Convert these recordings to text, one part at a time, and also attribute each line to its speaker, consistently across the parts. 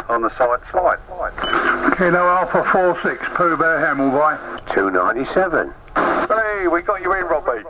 Speaker 1: on the side slide. Kilo Alpha 46, Pooh Bear Hamilby.
Speaker 2: 297.
Speaker 1: Hey, we got you in, Robbie.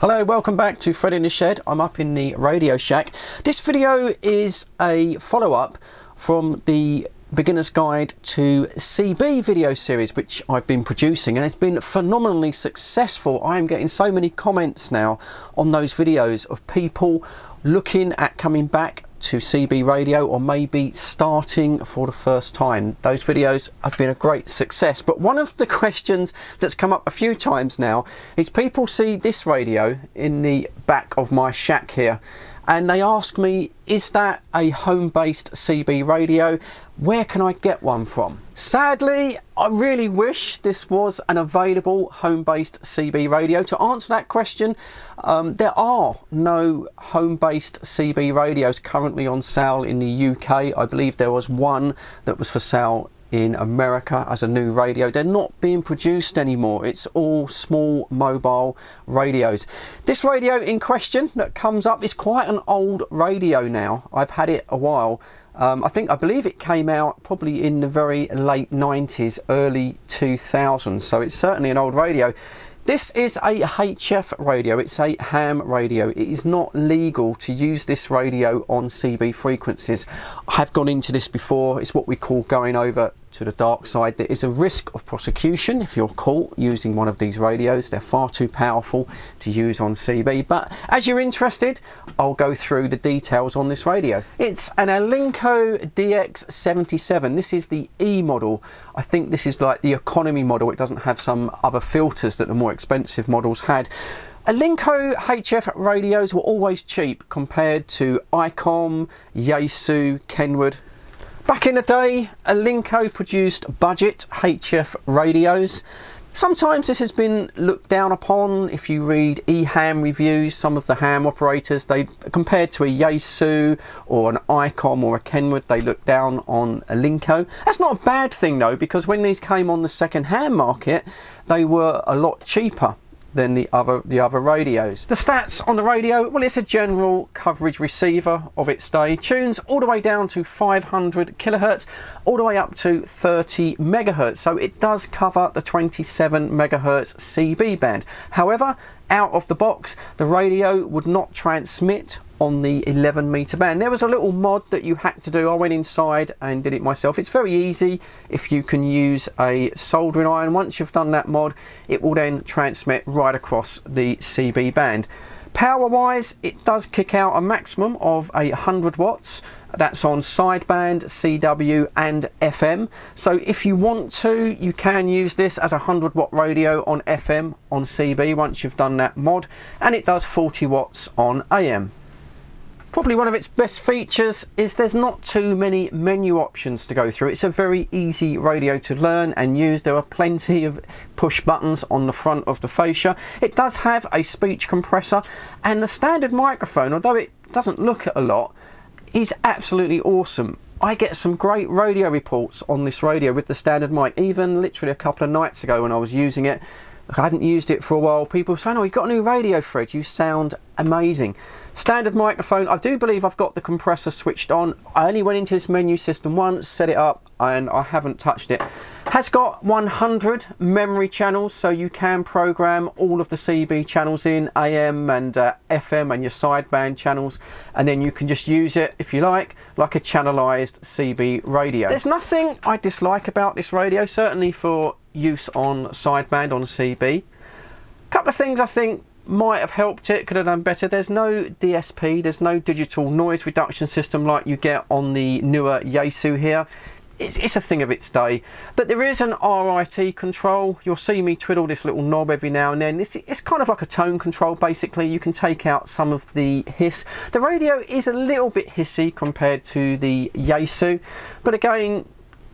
Speaker 3: Hello, welcome back to Fred in the Shed. I'm up in the Radio Shack. This video is a follow-up from the Beginner's Guide to CB video series which I've been producing, and it's been phenomenally successful. I am getting so many comments now on those videos of people looking at coming back to CB radio or maybe starting for the first time. Those videos have been a great success, but one of the questions that's come up a few times now is people see this radio in the back of my shack here and they ask me, is that a home-based CB radio? Where can I get one from? Sadly, I really wish this was an available home-based CB radio. To answer that question, there are no home-based CB radios currently on sale in the UK. I believe there was one that was for sale in America as a new radio. They're not being produced anymore. It's all small mobile radios. This radio in question that comes up is quite an old radio now. I've had it a while. I believe it came out probably in the very late 90s, early 2000s, so it's certainly an old radio. This is a HF radio, it's a ham radio. It is not legal to use this radio on CB frequencies. I have gone into this before. It's what we call going over to the dark side. There is a risk of prosecution if you're caught using one of these radios. They're far too powerful to use on CB, but as you're interested, I'll go through the details on this radio. It's an Alinco DX-77. This is the E model. I think this is like the economy model. It doesn't have some other filters that the more expensive models had. Alinco HF radios were always cheap compared to ICOM, Yaesu, Kenwood. Back in the day, Alinco produced budget HF radios. Sometimes this has been looked down upon. If you read eHam reviews, some of the ham operators, they compared to a Yaesu or an ICOM or a Kenwood, they look down on Alinco. That's not a bad thing though, because when these came on the second hand market, they were a lot cheaper than the other radios. The stats on the radio, well, it's a general coverage receiver of its day. Tunes all the way down to 500 kilohertz, all the way up to 30 megahertz. So it does cover the 27 megahertz CB band. However, out of the box, the radio would not transmit on the 11 meter band. There was a little mod that you had to do. I went inside and did it myself. It's very easy if you can use a soldering iron. Once you've done that mod, it will then transmit right across the CB band. Power wise, it does kick out a maximum of 100 watts. That's on sideband, CW and FM. So if you want to, you can use this as a 100 watt radio on FM on CB once you've done that mod, and it does 40 watts on AM. Probably one of its best features is there's not too many menu options to go through. It's a very easy radio to learn and use. There are plenty of push buttons on the front of the fascia. It does have a speech compressor, and the standard microphone, although it doesn't look at a lot, is absolutely awesome. I get some great radio reports on this radio with the standard mic. Even literally a couple of nights ago when I was using it, I hadn't used it for a while, people were saying, oh, you've got a new radio, Fred, you sound amazing. Standard microphone, I do believe I've got the compressor switched on. I only went into this menu system once, set it up, and I haven't touched it. Has got 100 memory channels, so you can program all of the CB channels in, AM and FM and your sideband channels, and then you can just use it, if you like a channelized CB radio. There's nothing I dislike about this radio, certainly for use on sideband on CB. A couple of things I think might have helped it, could have done better. There's no DSP, there's no digital noise reduction system like you get on the newer Yaesu here. It's a thing of its day, but there is an RIT control. You'll see me twiddle this little knob every now and then. It's kind of like a tone control basically. You can take out some of the hiss. The radio is a little bit hissy compared to the Yaesu, but again,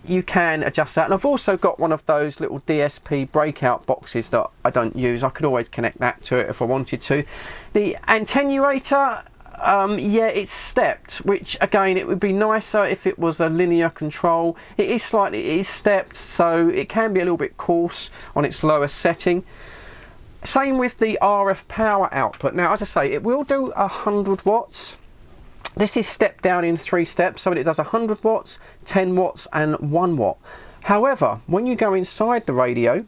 Speaker 3: you can adjust that. And I've also got one of those little DSP breakout boxes that I don't use. I could always connect that to it if I wanted to. The attenuator, yeah, it's stepped, which again, it would be nicer if it was a linear control. It is stepped, so it can be a little bit coarse on its lower setting. Same with the RF power output. Now, as I say, it will do 100 watts. This is stepped down in 3 steps, so it does 100 watts, 10 watts and 1 watt. However, when you go inside the radio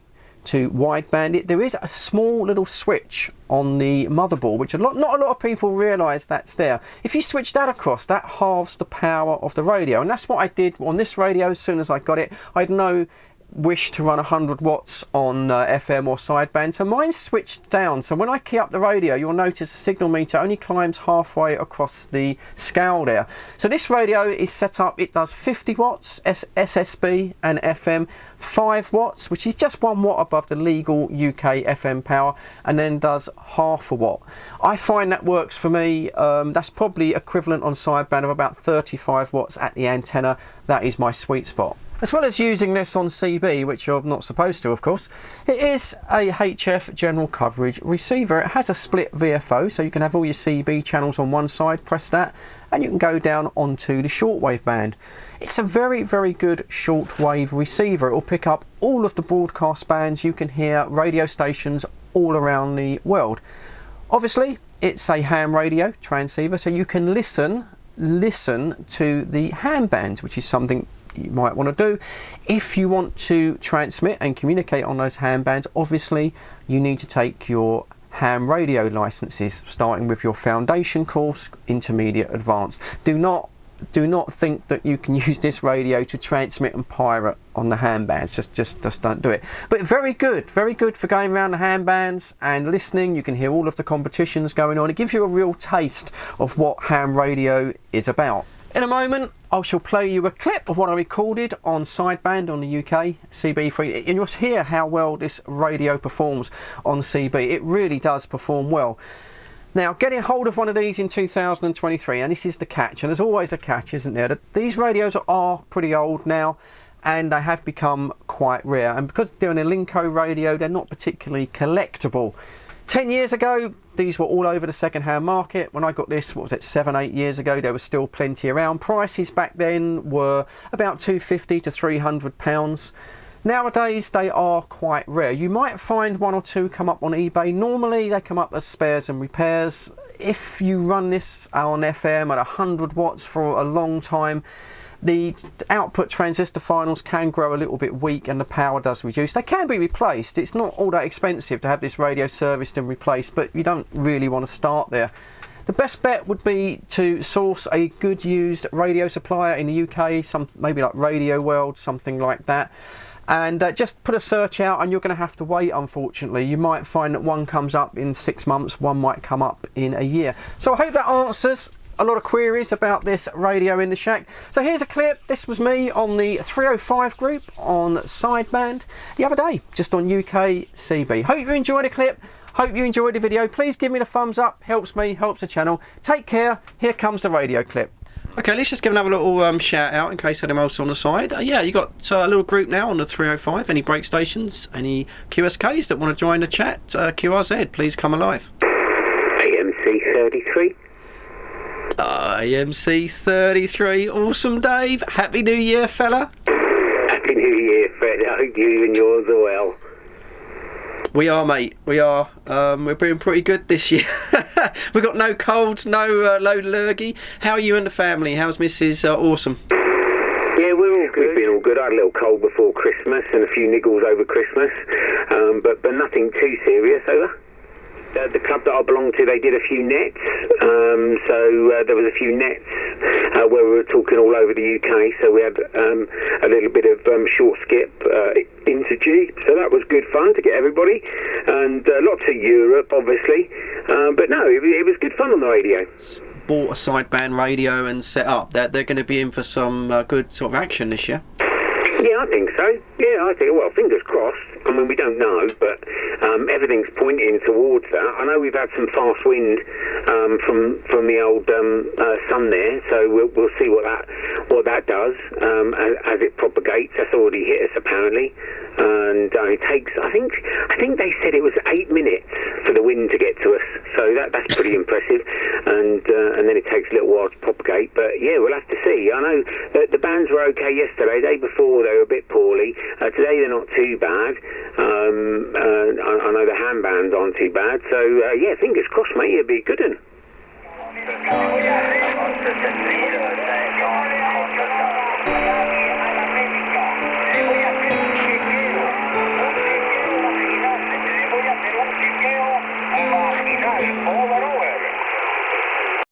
Speaker 3: to wideband it, there is a small little switch on the motherboard, which not a lot of people realise that's there. If you switch that across, that halves the power of the radio, and that's what I did on this radio. As soon as I got it, I had no wish to run 100 watts on FM or sideband, so mine switched down. So when I key up the radio, you'll notice the signal meter only climbs halfway across the scale there. So this radio is set up, it does 50 watts SSB and FM, 5 watts, which is just 1 watt above the legal UK FM power, and then does half a watt. I find that works for me. That's probably equivalent on sideband of about 35 watts at the antenna. That is my sweet spot. As well as using this on CB, which you're not supposed to, of course, it is a HF general coverage receiver. It has a split VFO, so you can have all your CB channels on one side, press that, and you can go down onto the shortwave band. It's a very, very good shortwave receiver. It will pick up all of the broadcast bands. You can hear radio stations all around the world. Obviously, it's a ham radio transceiver, so you can listen to the ham bands, which is something you might want to do. If you want to transmit and communicate on those ham bands, obviously you need to take your ham radio licenses, starting with your foundation course, intermediate, advanced. Do not think that you can use this radio to transmit and pirate on the ham bands. Just don't do it. But very good for going around the ham bands and listening. You can hear all of the competitions going on. It gives you a real taste of what ham radio is about. In a moment, I shall play you a clip of what I recorded on sideband on the UK CB3, and you'll hear how well this radio performs on CB. It really does perform well. Now, getting hold of one of these in 2023, and this is the catch, and there's always a catch, isn't there? These radios are pretty old now, and they have become quite rare, and because they're an Alinco radio, they're not particularly collectible. 10 years ago, these were all over the second-hand market. When I got this, what was it, 7-8 years ago, there was still plenty around. Prices back then were about £250 to £300. Nowadays, they are quite rare. You might find 1 or 2 come up on eBay. Normally, they come up as spares and repairs. If you run this on FM at 100 watts for a long time, the output transistor finals can grow a little bit weak and the power does reduce. They can be replaced. It's not all that expensive to have this radio serviced and replaced, but you don't really want to start there. The best bet would be to source a good used radio supplier in the UK, maybe like Radio World, something like that. And just put a search out, and you're going to have to wait, unfortunately. You might find that one comes up in 6 months, one might come up in a year. So I hope that answers a lot of queries about this radio in the shack. So here's a clip. This was me on the 305 group on sideband the other day, just on UK CB. Hope you enjoyed the clip. Hope you enjoyed the video. Please give me the thumbs up. Helps me, helps the channel. Take care. Here comes the radio clip. Okay, let's just give another little shout out in case anyone else on the side. Yeah, you got a little group now on the 305. Any break stations, any QSKs that want to join the chat, QRZ, please come alive.
Speaker 2: AMC 33.
Speaker 3: AMC 33. Awesome, Dave. Happy New Year, fella.
Speaker 2: Happy New Year, Fred. I hope you and yours are well.
Speaker 3: We are, mate. We are. We're doing pretty good this year. We've got no colds, no low lurgy. How are you and the family? How's Mrs. Awesome?
Speaker 2: Yeah, we're all good. We've been all good. I had a little cold before Christmas and a few niggles over Christmas, but nothing too serious over. The club that I belong to, they did a few nets, so there was a few nets where we were talking all over the UK, so we had a little bit of short skip into G, so that was good fun to get everybody, and lots of Europe, obviously, but no, it was good fun on the radio.
Speaker 3: Bought a sideband radio and set up. They're going to be in for some good sort of action this year.
Speaker 2: Yeah, I think so. Yeah, I think, well, fingers crossed. I mean, we don't know, but everything's pointing towards that. I know we've had some fast wind from the old sun there, so we'll see what that does as it propagates. That's already hit us apparently, and it takes. I think they said it was 8 minutes for the wind to get to us, so that's pretty impressive. And then it takes a little while to propagate. But yeah, we'll have to see. I know that the bands were okay yesterday. The day before they were a bit poorly. Today they're not too bad. I know the ham bands aren't too bad. So yeah, fingers crossed, mate. It'll be a good one.
Speaker 4: Voy a hacer un chequeo vaginal.